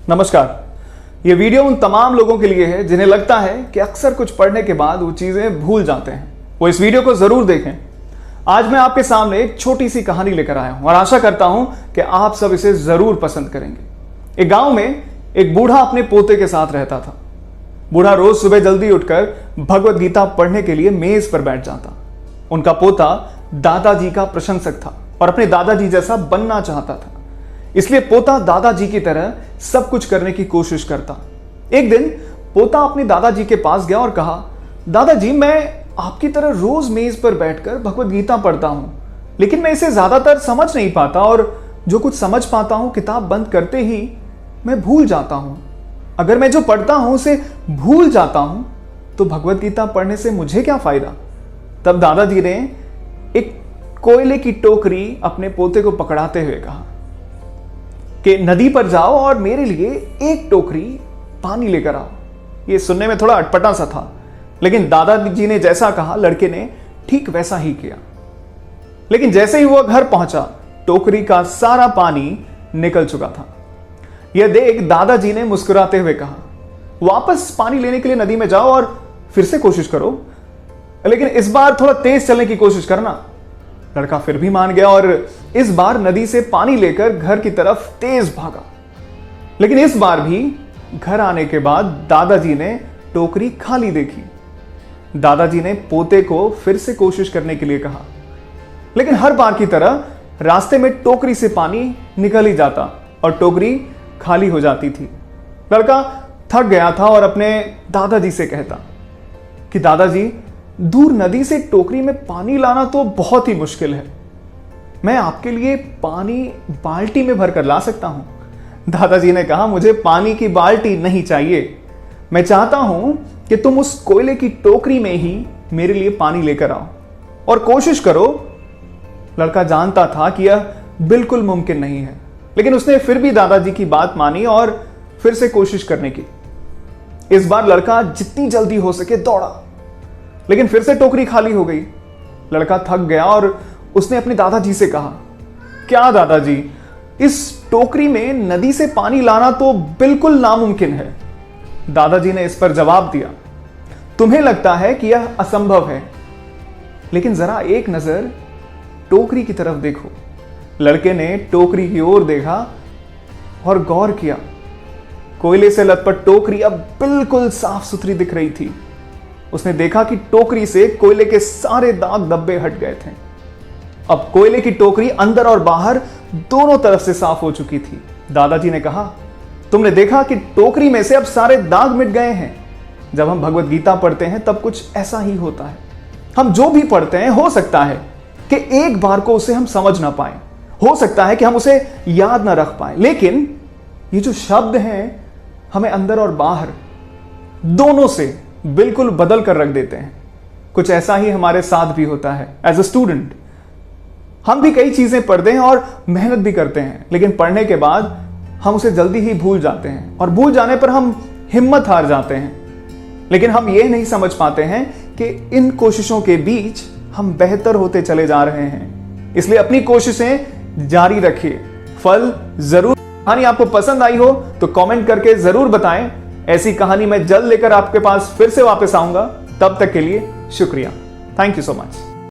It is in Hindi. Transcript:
नमस्कार। ये वीडियो उन तमाम लोगों के लिए है जिन्हें लगता है कि अक्सर कुछ पढ़ने के बाद वो चीजें भूल जाते हैं। वो इस वीडियो को जरूर देखें। आज मैं आपके सामने एक छोटी सी कहानी लेकर आया हूं और आशा करता हूं कि आप सब इसे जरूर पसंद करेंगे। एक गांव में एक बूढ़ा अपने पोते के साथ रहता था। बूढ़ा रोज सुबह जल्दी उठकर भगवत गीता पढ़ने के लिए मेज पर बैठ जाता। उनका पोता दादाजी का प्रशंसक था और अपने दादाजी जैसा बनना चाहता था, इसलिए पोता दादाजी की तरह सब कुछ करने की कोशिश करता। एक दिन पोता अपने दादाजी के पास गया और कहा, दादाजी मैं आपकी तरह रोज मेज पर बैठकर भगवत गीता पढ़ता हूं, लेकिन मैं इसे ज्यादातर समझ नहीं पाता और जो कुछ समझ पाता हूं किताब बंद करते ही मैं भूल जाता हूं। अगर मैं जो पढ़ता हूं उसे भूल जाता हूं तो भगवत गीता पढ़ने से मुझे क्या फायदा। तब दादाजी ने एक कोयले की टोकरी अपने पोते को पकड़ाते हुए कहा कि नदी पर जाओ और मेरे लिए एक टोकरी पानी लेकर आओ। यह सुनने में थोड़ा अटपटा सा था, लेकिन दादाजी ने जैसा कहा लड़के ने ठीक वैसा ही किया। लेकिन जैसे ही वह घर पहुंचा टोकरी का सारा पानी निकल चुका था। यह देख दादाजी ने मुस्कुराते हुए कहा, वापस पानी लेने के लिए नदी में जाओ और फिर से कोशिश करो, लेकिन इस बार थोड़ा तेज चलने की कोशिश करना। लड़का फिर भी मान गया और इस बार नदी से पानी लेकर घर की तरफ तेज भागा। लेकिन इस बार भी घर आने के बाद दादाजी ने टोकरी खाली देखी। दादाजी ने पोते को फिर से कोशिश करने के लिए कहा, लेकिन हर बार की तरह रास्ते में टोकरी से पानी निकल ही जाता और टोकरी खाली हो जाती थी। लड़का थक गया था और अपने दादाजी से कहता कि दादाजी, दूर नदी से टोकरी में पानी लाना तो बहुत ही मुश्किल है। मैं आपके लिए पानी बाल्टी में भरकर ला सकता हूं। दादाजी ने कहा, मुझे पानी की बाल्टी नहीं चाहिए। मैं चाहता हूं कि तुम उस कोयले की टोकरी में ही मेरे लिए पानी लेकर आओ और कोशिश करो। लड़का जानता था कि यह बिल्कुल मुमकिन नहीं है, लेकिन उसने फिर भी दादाजी की बात मानी और फिर से कोशिश करने की। इस बार लड़का जितनी जल्दी हो सके दौड़ा, लेकिन फिर से टोकरी खाली हो गई। लड़का थक गया और उसने अपने दादाजी से कहा, क्या दादाजी, इस टोकरी में नदी से पानी लाना तो बिल्कुल नामुमकिन है। दादाजी ने इस पर जवाब दिया, तुम्हें लगता है कि यह असंभव है, लेकिन जरा एक नजर टोकरी की तरफ देखो। लड़के ने टोकरी की ओर देखा और गौर किया। कोयले से लथपथ टोकरी अब बिल्कुल साफ सुथरी दिख रही थी। उसने देखा कि टोकरी से कोयले के सारे दाग धब्बे हट गए थे। अब कोयले की टोकरी अंदर और बाहर दोनों तरफ से साफ हो चुकी थी। दादाजी ने कहा, तुमने देखा कि टोकरी में से अब सारे दाग मिट गए हैं। जब हम भगवत गीता पढ़ते हैं तब कुछ ऐसा ही होता है। हम जो भी पढ़ते हैं हो सकता है कि एक बार को उसे हम समझ ना पाए, हो सकता है कि हम उसे याद ना रख पाए, लेकिन ये जो शब्द हैं हमें अंदर और बाहर दोनों से बिल्कुल बदल कर रख देते हैं। कुछ ऐसा ही हमारे साथ भी होता है। एज अ स्टूडेंट हम भी कई चीजें पढ़ते हैं और मेहनत भी करते हैं, लेकिन पढ़ने के बाद हम उसे जल्दी ही भूल जाते हैं और भूल जाने पर हम हिम्मत हार जाते हैं। लेकिन हम ये नहीं समझ पाते हैं कि इन कोशिशों के बीच हम बेहतर होते चले जा रहे हैं। इसलिए अपनी कोशिशें जारी रखिए, फल जरूर। कहानी आपको पसंद आई हो तो कमेंट करके जरूर बताएं। ऐसी कहानी मैं जल्द लेकर आपके पास फिर से वापस आऊंगा। तब तक के लिए शुक्रिया। Thank you so much.